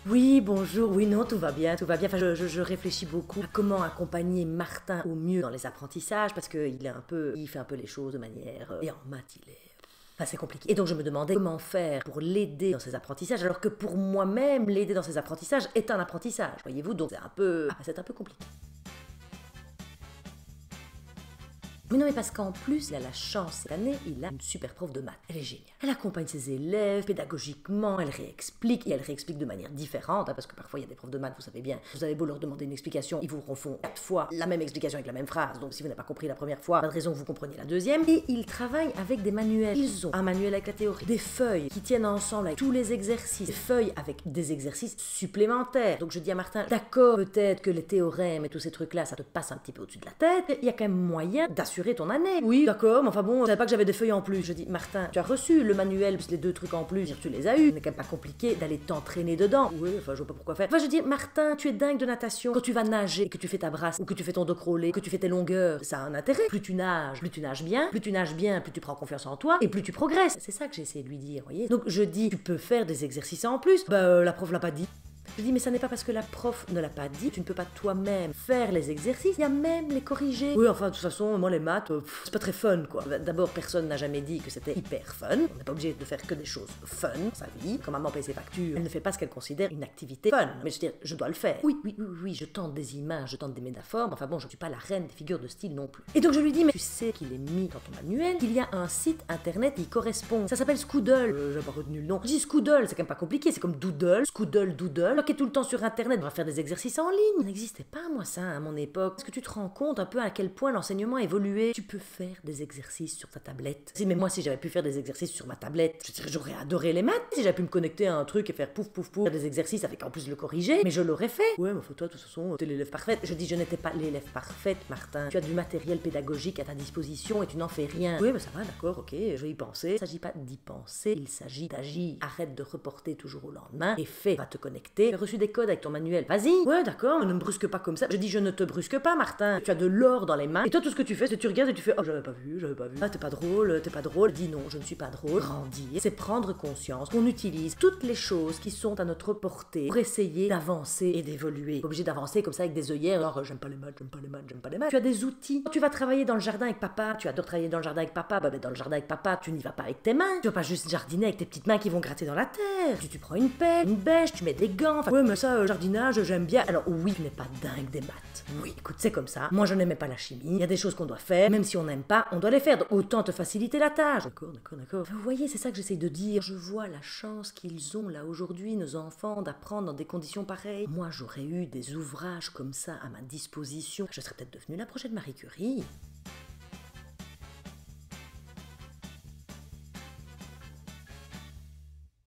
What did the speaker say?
Oui, bonjour, oui, non, tout va bien, tout va bien. Enfin, je réfléchis beaucoup à comment accompagner Martin au mieux dans les apprentissages, parce qu'il est un peu, il fait un peu les choses de manière... et en maths, il est... Enfin, c'est compliqué. Et donc, je me demandais comment faire pour l'aider dans ses apprentissages, alors que pour moi-même, l'aider dans ses apprentissages est un apprentissage, voyez-vous. Donc, c'est un peu... c'est un peu compliqué. Mais non, mais parce qu'en plus, il a la chance, cette année, il a une super prof de maths. Elle est géniale. Elle accompagne ses élèves pédagogiquement, elle réexplique, et elle réexplique de manière différente, parce que parfois il y a des profs de maths, vous savez bien, vous avez beau leur demander une explication, ils vous refont 4 fois la même explication avec la même phrase, donc si vous n'avez pas compris la première fois, pas de raison que vous compreniez la deuxième. Et ils travaillent avec des manuels. Ils ont un manuel avec la théorie, des feuilles qui tiennent ensemble avec tous les exercices, des feuilles avec des exercices supplémentaires. Donc je dis à Martin, d'accord, peut-être que les théorèmes et tous ces trucs-là, ça te passe un petit peu au-dessus de la tête, il y a quand même moyen d'assurer ton année. Oui, d'accord, mais enfin bon, je savais pas que j'avais des feuilles en plus. Je dis, Martin, tu as reçu le manuel, plus les 2 trucs en plus, tu les as eus. Ce n'est quand même pas compliqué d'aller t'entraîner dedans. Oui, enfin, je vois pas pourquoi faire. Enfin, je dis, Martin, tu es dingue de natation. Quand tu vas nager, que tu fais ta brasse, ou que tu fais ton dos crawlé, que tu fais tes longueurs, ça a un intérêt. Plus tu nages bien, plus tu nages bien, plus tu prends confiance en toi, et plus tu progresses. C'est ça que j'ai essayé de lui dire, voyez. Donc, je dis, tu peux faire des exercices en plus. La prof l'a pas dit. Je dis, mais ça n'est pas parce que la prof ne l'a pas dit, tu ne peux pas toi-même faire les exercices, il y a même les corriger. Oui, enfin, de toute façon, moi, les maths, c'est pas très fun, quoi. D'abord, personne n'a jamais dit que c'était hyper fun. On n'est pas obligé de faire que des choses fun dans sa vie. Quand maman paye ses factures, elle ne fait pas ce qu'elle considère une activité fun. Mais je veux dire, je dois le faire. Oui, je tente des images, je tente des métaphores, mais enfin bon, je ne suis pas la reine des figures de style non plus. Et donc, je lui dis, mais tu sais qu'il est mis dans ton manuel, qu'il y a un site internet qui correspond. Ça s'appelle Scoodle. J'ai pas retenu le nom. Je dis Scoodle, c'est quand même pas compliqué, c'est comme Doodle, Doodle, qui est tout le temps sur internet, on va faire des exercices en ligne. Ça n'existait pas, moi, ça, à mon époque. Est-ce que tu te rends compte un peu à quel point l'enseignement a évolué? Tu peux faire des exercices sur ta tablette. Mais moi, si j'avais pu faire des exercices sur ma tablette, je dirais, j'aurais adoré les maths. Si j'avais pu me connecter à un truc et faire pouf, pouf, pouf, faire des exercices avec en plus le corriger, mais je l'aurais fait. Ouais, mais toi, de toute façon, t'es l'élève parfaite. Je dis, je n'étais pas l'élève parfaite, Martin. Tu as du matériel pédagogique à ta disposition et tu n'en fais rien. Oui, mais ça va, d'accord, ok, je vais y penser. Il ne s'agit pas d'y penser, il s'agit d'agir. Arrête de reporter toujours au lendemain et fais, va te connecter. Tu as reçu des codes avec ton manuel. Vas-y. Ouais, d'accord, ne me brusque pas comme ça. Je dis, je ne te brusque pas, Martin. Tu as de l'or dans les mains. Et toi, tout ce que tu fais, c'est que tu regardes et tu fais, oh, j'avais pas vu. Ah, t'es pas drôle, t'es pas drôle. Dis non, je ne suis pas drôle. Grandir, c'est prendre conscience qu'on utilise toutes les choses qui sont à notre portée pour essayer d'avancer et d'évoluer. Obligé d'avancer comme ça avec des œillères. Alors, j'aime pas les maths. Tu as des outils. Quand tu vas travailler dans le jardin avec papa, tu adores travailler dans le jardin avec papa. Dans le jardin avec papa, tu n'y vas pas avec tes mains. Tu vas pas juste jardiner avec tes petites mains qui vont gratter dans la terre. Tu prends une pelle, une bêche, tu mets des gants. Enfin, ouais, mais ça, jardinage, j'aime bien. Alors oui, tu n'es pas dingue des maths. Oui, écoute, c'est comme ça. Moi, je n'aimais pas la chimie. Il y a des choses qu'on doit faire. Même si on n'aime pas, on doit les faire. Donc, autant te faciliter la tâche. D'accord. Vous voyez, c'est ça que j'essaye de dire. Je vois la chance qu'ils ont là aujourd'hui, nos enfants, d'apprendre dans des conditions pareilles. Moi, j'aurais eu des ouvrages comme ça à ma disposition. Je serais peut-être devenue la prochaine Marie Curie.